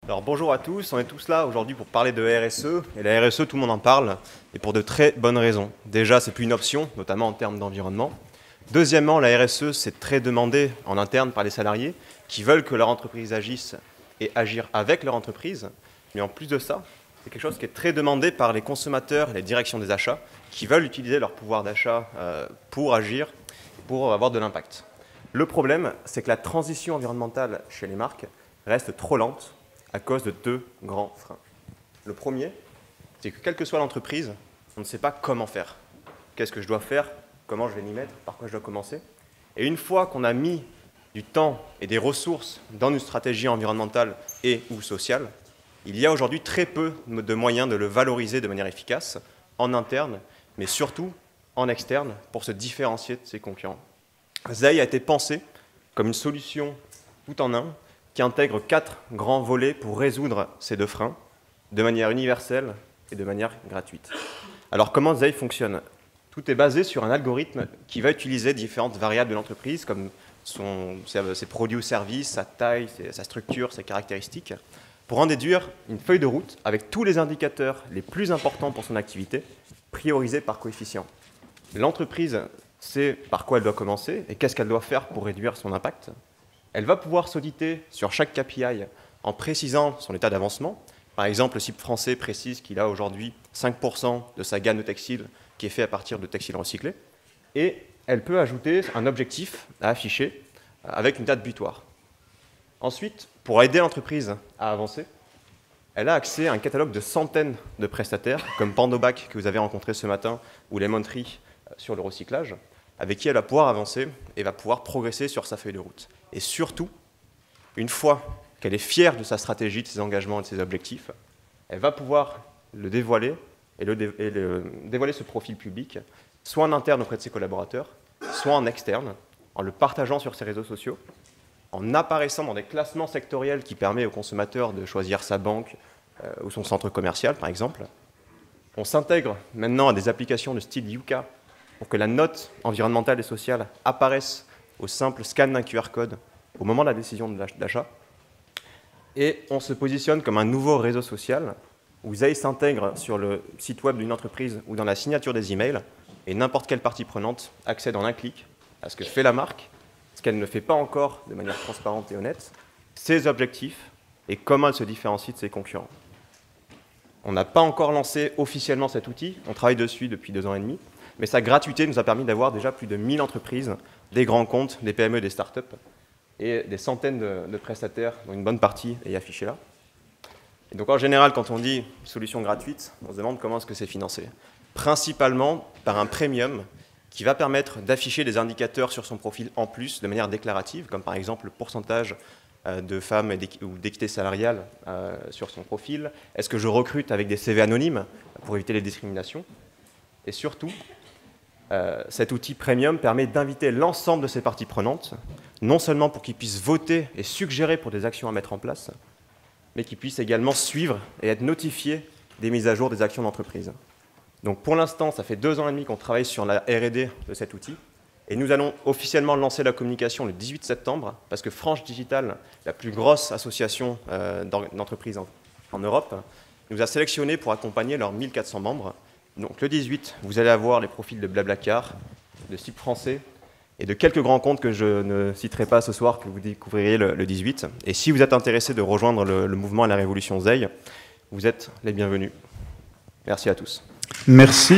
Alors bonjour à tous, on est tous là aujourd'hui pour parler de RSE, et la RSE tout le monde en parle, et pour de très bonnes raisons. Déjà c'est plus une option, notamment en termes d'environnement. Deuxièmement, la RSE c'est très demandé en interne par les salariés qui veulent que leur entreprise agisse et agir avec leur entreprise, mais en plus de ça, c'est quelque chose qui est très demandé par les consommateurs et les directions des achats qui veulent utiliser leur pouvoir d'achat pour agir, pour avoir de l'impact. Le problème, c'est que la transition environnementale chez les marques reste trop lente à cause de deux grands freins. Le premier, c'est que quelle que soit l'entreprise, on ne sait pas comment faire. Qu'est-ce que je dois faire? Comment je vais m'y mettre? Par quoi je dois commencer? Et une fois qu'on a mis du temps et des ressources dans une stratégie environnementale et ou sociale, il y a aujourd'hui très peu de moyens de le valoriser de manière efficace en interne, mais surtout en externe pour se différencier de ses concurrents. ZEI a été pensé comme une solution tout en un qui intègre 4 grands volets pour résoudre ces deux freins de manière universelle et de manière gratuite. Alors comment ZEI fonctionne? Tout est basé sur un algorithme qui va utiliser différentes variables de l'entreprise comme ses produits ou services, sa taille, sa structure, ses caractéristiques, pour en déduire une feuille de route avec tous les indicateurs les plus importants pour son activité, priorisés par coefficient. L'entreprise sait par quoi elle doit commencer et qu'est-ce qu'elle doit faire pour réduire son impact. Elle va pouvoir s'auditer sur chaque KPI en précisant son état d'avancement. Par exemple, le CIP français précise qu'il a aujourd'hui 5% de sa gamme de textiles qui est fait à partir de textiles recyclés. Et elle peut ajouter un objectif à afficher avec une date butoir. Ensuite, pour aider l'entreprise à avancer, elle a accès à un catalogue de centaines de prestataires, comme Pandobac que vous avez rencontré ce matin, ou Lemon Tree sur le recyclage, avec qui elle va pouvoir avancer et va pouvoir progresser sur sa feuille de route. Et surtout, une fois qu'elle est fière de sa stratégie, de ses engagements et de ses objectifs, elle va pouvoir le dévoiler et dévoiler ce profil public, soit en interne auprès de ses collaborateurs, soit en externe, en le partageant sur ses réseaux sociaux, en apparaissant dans des classements sectoriels qui permettent aux consommateurs de choisir sa banque ou son centre commercial, par exemple. On s'intègre maintenant à des applications de style Yuka pour que la note environnementale et sociale apparaisse au simple scan d'un QR code au moment de la décision d'achat. Et on se positionne comme un nouveau réseau social où ZEI s'intègre sur le site web d'une entreprise ou dans la signature des emails et n'importe quelle partie prenante accède en un clic à ce que fait la marque, ce qu'elle ne fait pas encore de manière transparente et honnête, ses objectifs et comment elle se différencie de ses concurrents. On n'a pas encore lancé officiellement cet outil, on travaille dessus depuis 2 ans et demi, mais sa gratuité nous a permis d'avoir déjà plus de 1000 entreprises, des grands comptes, des PME, des startups, et des centaines de prestataires, dont une bonne partie est affichée là. Et donc en général, quand on dit solution gratuite, on se demande comment est-ce que c'est financé. Principalement par un premium qui va permettre d'afficher des indicateurs sur son profil en plus, de manière déclarative, comme par exemple le pourcentage de femmes ou d'équité salariale sur son profil. Est-ce que je recrute avec des CV anonymes pour éviter les discriminations? Et surtout, cet outil premium permet d'inviter l'ensemble de ces parties prenantes, non seulement pour qu'ils puissent voter et suggérer pour des actions à mettre en place, mais qu'ils puissent également suivre et être notifiés des mises à jour des actions d'entreprise. Donc pour l'instant, ça fait 2 ans et demi qu'on travaille sur la R&D de cet outil, et nous allons officiellement lancer la communication le 18 septembre, parce que Franche Digital, la plus grosse association d'entreprises en Europe, nous a sélectionnés pour accompagner leurs 1400 membres. Donc le 18, vous allez avoir les profils de Blablacar, de CIP français et de quelques grands comptes que je ne citerai pas ce soir, que vous découvrirez le 18. Et si vous êtes intéressé de rejoindre le mouvement et la révolution ZEI, vous êtes les bienvenus. Merci à tous. Merci.